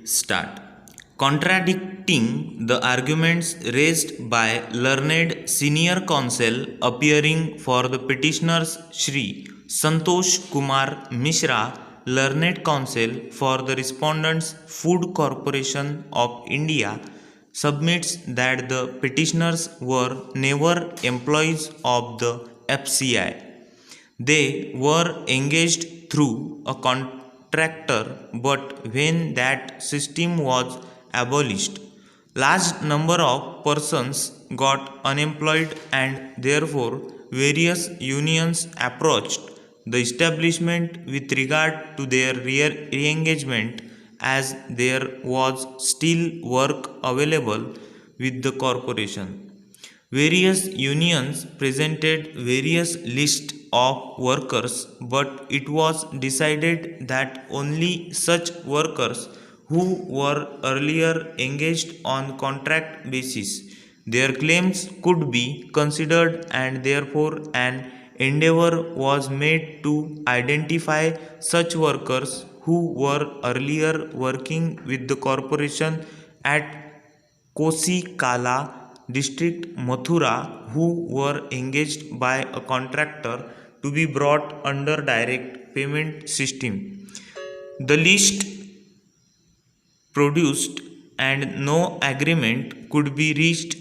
Start. Contradicting the arguments raised by learned senior counsel appearing for the petitioners Shri Santosh Kumar Mishra, learned counsel for the respondents Food Corporation of India, submits that the petitioners were never employees of the FCI. They were engaged through a contractor, but when that system was abolished, large number of persons got unemployed and therefore various unions approached the establishment with regard to their re-engagement as there was still work available with the corporation. Various unions presented various lists of workers, but it was decided that only such workers who were earlier engaged on contract basis their claims could be considered, and therefore an endeavor was made to identify such workers who were earlier working with the corporation at Kosikala district Mathura who were engaged by a contractor to be brought under direct payment system. The list produced and no agreement could be reached.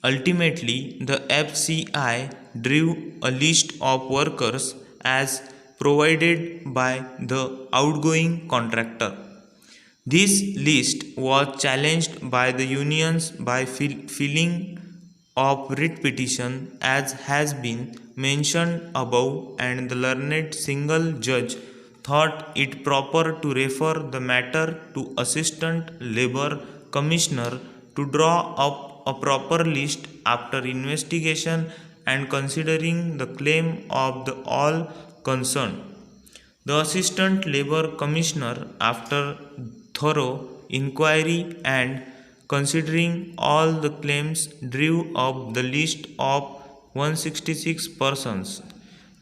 Ultimately, the FCI drew a list of workers as provided by the outgoing contractor. This list was challenged by the unions by filing of writ petition as has been mentioned above, and the learned single judge thought it proper to refer the matter to Assistant Labour Commissioner to draw up a proper list after investigation and considering the claim of the all concerned. The Assistant Labour Commissioner, after thorough inquiry and considering all the claims, drew up the list of 166 persons.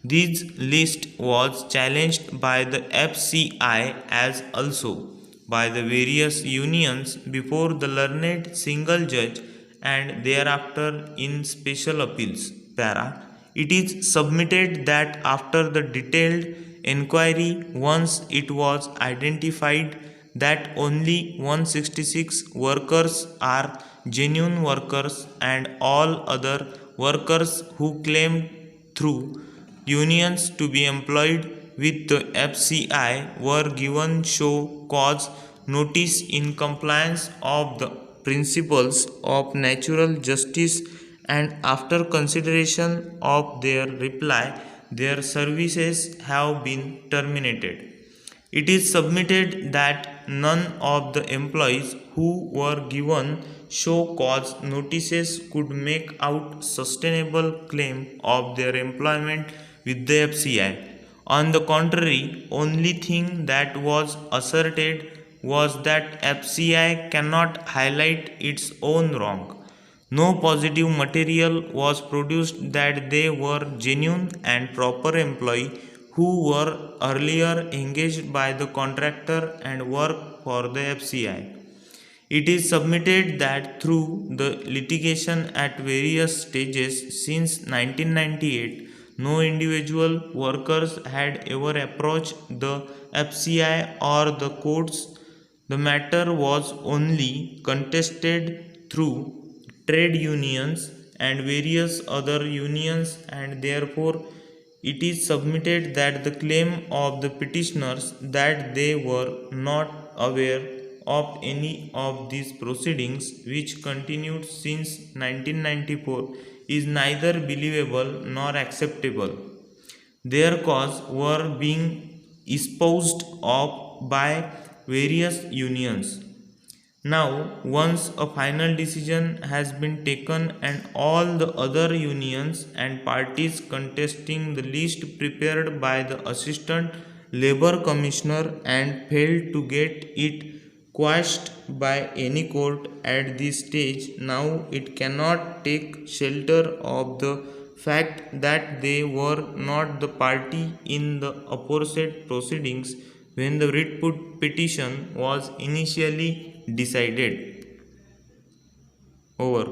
This list was challenged by the FCI as also by the various unions before the learned single judge and thereafter in special appeals. Para. It is submitted that after the detailed inquiry, once it was identified that only 166 workers are genuine workers and all other workers who claimed through unions to be employed with the FCI were given show cause notice in compliance of the principles of natural justice, and after consideration of their reply their services have been terminated. It is submitted that none of the employees who were given show cause notices could make out sustainable claim of their employment with the FCI. On the contrary, only thing that was asserted was that FCI cannot highlight its own wrong. No positive material was produced that they were genuine and proper employee who were earlier engaged by the contractor and worked for the FCI. It is submitted that through the litigation at various stages since 1998, no individual workers had ever approached the FCI or the courts. The matter was only contested through trade unions and various other unions, and therefore it is submitted that the claim of the petitioners that they were not aware of any of these proceedings which continued since 1994 is neither believable nor acceptable. Their cause were being espoused of by various unions. Now, once a final decision has been taken and all the other unions and parties contesting the list prepared by the Assistant Labour Commissioner and failed to get it quashed by any court at this stage, now it cannot take shelter of the fact that they were not the party in the aforesaid proceedings when the writ petition was initially decided. Over.